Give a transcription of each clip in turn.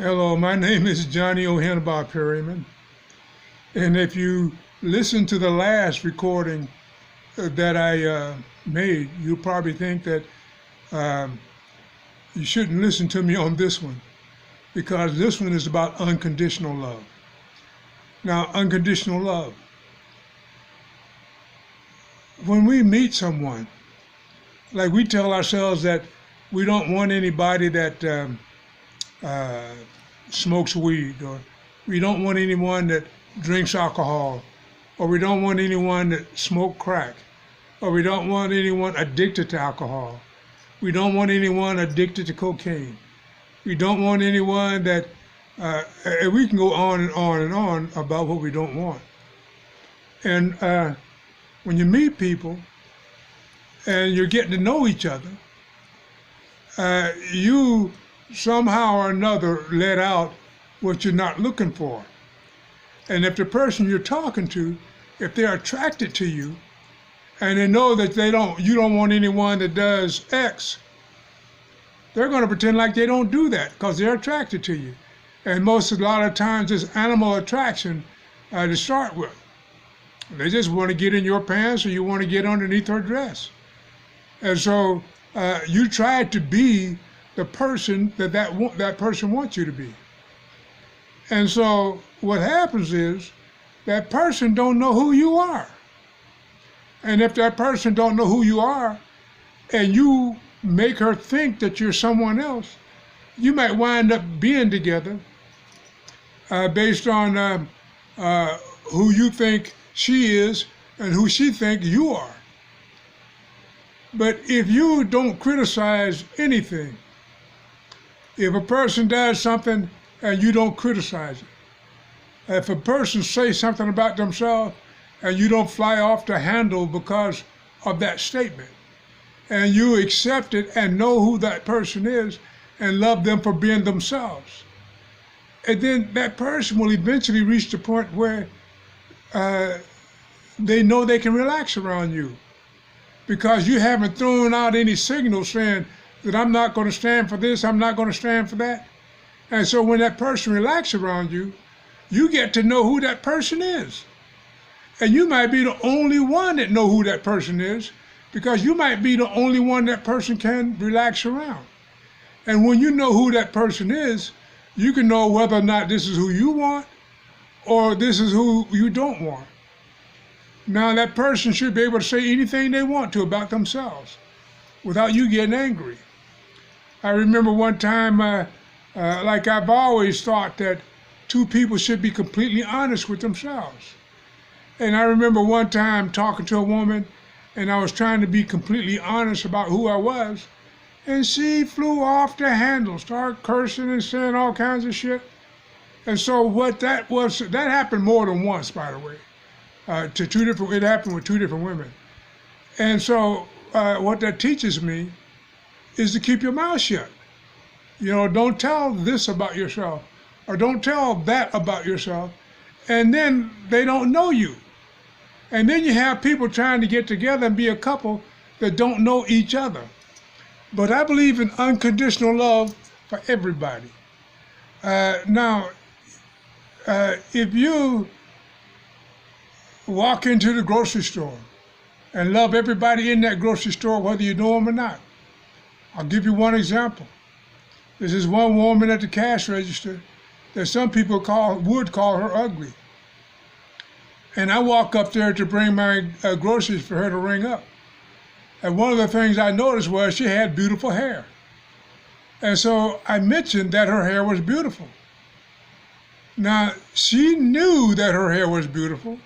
Hello, my name is Johnie Perryman, and if you listen to the last recording that I made, you'll probably think that um, you shouldn't listen to me on this one, because this one is about unconditional love. Now, unconditional love. When we meet someone, like we tell ourselves that we don't want anybody that smokes weed, or we don't want anyone that drinks alcohol, or we don't want anyone that smokes crack, or we don't want anyone addicted to alcohol. We don't want anyone addicted to cocaine. We don't want anyone that, and we can go on and on and on about what we don't want. And when you meet people and you're getting to know each other, you somehow or another let out what you're not looking for. And if the person you're talking to, if they're attracted to you, and they know that you don't want anyone that does X, they're going to pretend like they don't do that because they're attracted to you. And a lot of times it's animal attraction to start with. They just want to get in your pants, or you want to get underneath her dress. And so you try to be the person that person wants you to be. And so what happens is that person don't know who you are. And if that person don't know who you are, and you make her think that you're someone else, you might wind up being together based on who you think she is and who she thinks you are. But if you don't criticize anything, if a person does something and you don't criticize it, if a person says something about themselves and you don't fly off the handle because of that statement, and you accept it and know who that person is and love them for being themselves, and then that person will eventually reach the point where they know they can relax around you, because you haven't thrown out any signals saying that I'm not going to stand for this, I'm not going to stand for that. And so when that person relaxes around you, you get to know who that person is. And you might be the only one that know who that person is, because you might be the only one that person can relax around. And when you know who that person is, you can know whether or not this is who you want or this is who you don't want. Now, that person should be able to say anything they want to about themselves without you getting angry. I remember one time, like I've always thought that two people should be completely honest with themselves. And I remember one time talking to a woman, and I was trying to be completely honest about who I was, and she flew off the handle, started cursing and saying all kinds of shit. And so that happened more than once, by the way. It happened with two different women. And so what that teaches me is to keep your mouth shut. You know, don't tell this about yourself, or don't tell that about yourself, and then they don't know you. And then you have people trying to get together and be a couple that don't know each other. But I believe in unconditional love for everybody. Now, if you walk into the grocery store and love everybody in that grocery store, whether you know them or not. I'll give you one example. There's this one woman at the cash register that some people would call her ugly. And I walk up there to bring my groceries for her to ring up. And one of the things I noticed was she had beautiful hair. And so I mentioned that her hair was beautiful. Now, she knew that her hair was beautiful,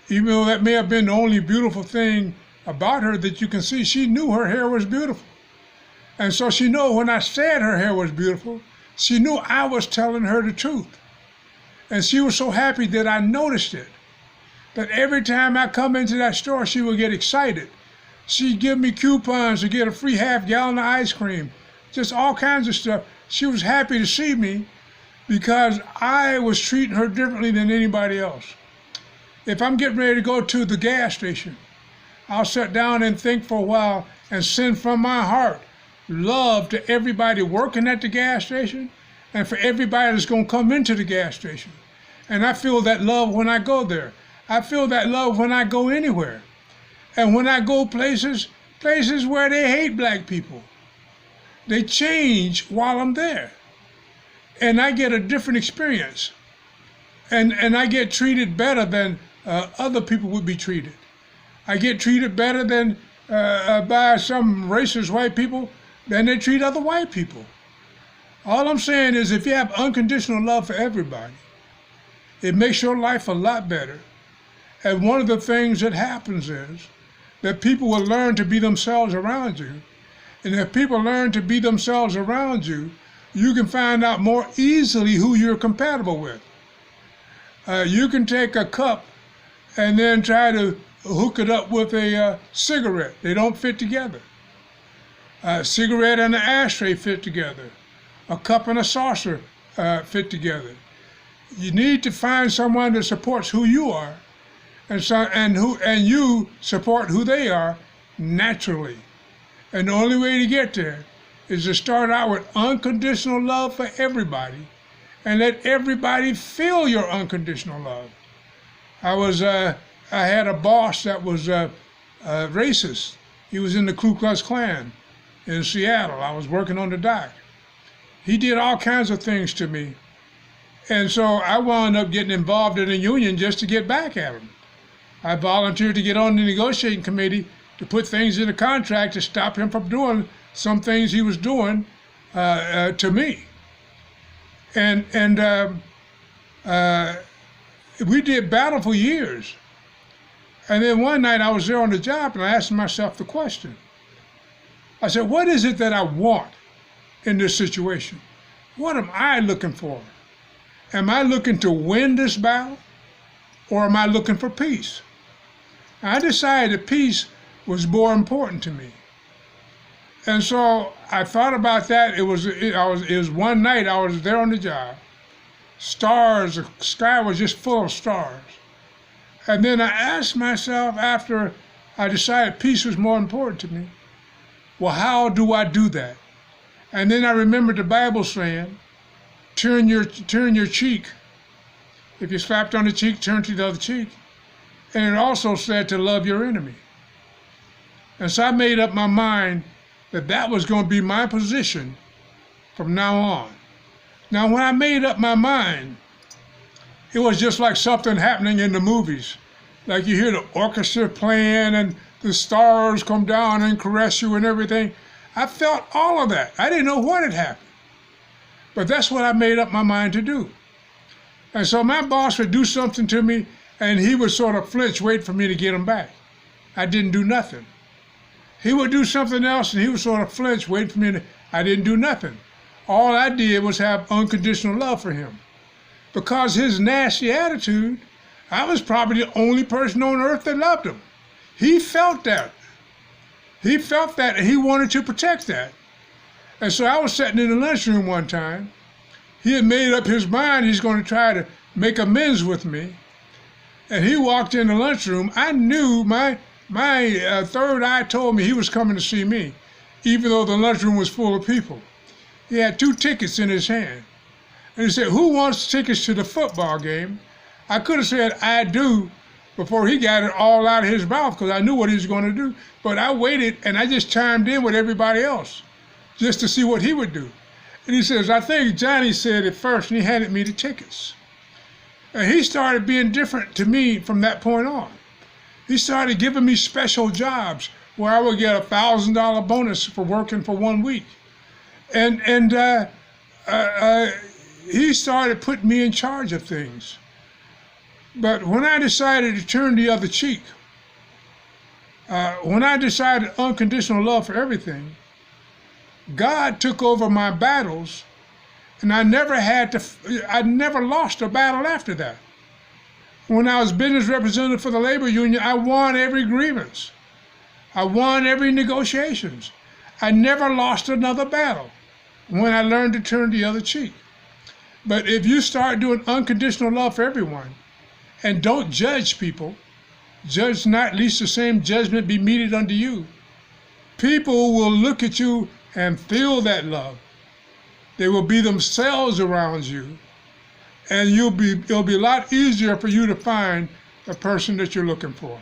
even though that may have been the only beautiful thing about her that you can see. She knew her hair was beautiful. And so she knew when I said her hair was beautiful, she knew I was telling her the truth. And she was so happy that I noticed it, that every time I come into that store, she would get excited. She'd give me coupons to get a free half-gallon of ice cream, just all kinds of stuff. She was happy to see me because I was treating her differently than anybody else. If I'm getting ready to go to the gas station, I'll sit down and think for a while and send from my heart love to everybody working at the gas station and for everybody that's going to come into the gas station. And I feel that love when I go there. I feel that love when I go anywhere. And when I go places where they hate black people, they change while I'm there. And I get a different experience. And I get treated better than other people would be treated. I get treated better than by some racist white people than they treat other white people. All I'm saying is if you have unconditional love for everybody, it makes your life a lot better. And one of the things that happens is that people will learn to be themselves around you. And if people learn to be themselves around you, you can find out more easily who you're compatible with. You can take a cup and then try to hook it up with a cigarette. They don't fit together. A cigarette and an ashtray fit together. A cup and a saucer fit together. You need to find someone that supports who you are, and you support who they are naturally. And the only way to get there is to start out with unconditional love for everybody, and let everybody feel your unconditional love. I had a boss that was racist. He was in the Ku Klux Klan in Seattle. I was working on the dock. He did all kinds of things to me. And so I wound up getting involved in a union just to get back at him. I volunteered to get on the negotiating committee to put things in the contract to stop him from doing some things he was doing to me. And we did battle for years. And then one night I was there on the job and I asked myself the question. I said, what is it that I want in this situation? What am I looking for? Am I looking to win this battle, or am I looking for peace? I decided that peace was more important to me. And so I thought about that. It was one night I was there on the job. Stars, the sky was just full of stars. And then I asked myself, after I decided peace was more important to me, well, how do I do that? And then I remembered the Bible saying, turn your cheek. If you're slapped on the cheek, turn to the other cheek. And it also said to love your enemy. And so I made up my mind that that was going to be my position from now on. Now, when I made up my mind, it was just like something happening in the movies. Like you hear the orchestra playing and the stars come down and caress you and everything. I felt all of that. I didn't know what had happened. But that's what I made up my mind to do. And so my boss would do something to me, and he would sort of flinch, wait for me to get him back. I didn't do nothing. He would do something else, and he would sort of flinch, wait for me I didn't do nothing. All I did was have unconditional love for him. Because his nasty attitude, I was probably the only person on earth that loved him. He felt that. He felt that, and he wanted to protect that. And so I was sitting in the lunchroom one time. He had made up his mind he's going to try to make amends with me. And he walked in the lunchroom. I knew my third eye told me he was coming to see me, even though the lunchroom was full of people. He had 2 tickets in his hand. And he said, who wants tickets to the football game? I could have said, I do, before he got it all out of his mouth, because I knew what he was going to do. But I waited, and I just chimed in with everybody else, just to see what he would do. And he says, I think Johnny said it first, and he handed me the tickets. And he started being different to me from that point on. He started giving me special jobs where I would get a $1,000 bonus for working for 1 week. And he started putting me in charge of things. But when I decided to turn the other cheek, when I decided unconditional love for everything, God took over my battles, and I never lost a battle after that. When I was business representative for the labor union, I won every grievance. I won every negotiations. I never lost another battle when I learned to turn the other cheek. But if you start doing unconditional love for everyone and don't judge people, judge not, lest the same judgment be meted unto you, people will look at you and feel that love. They will be themselves around you. And it'll be a lot easier for you to find the person that you're looking for.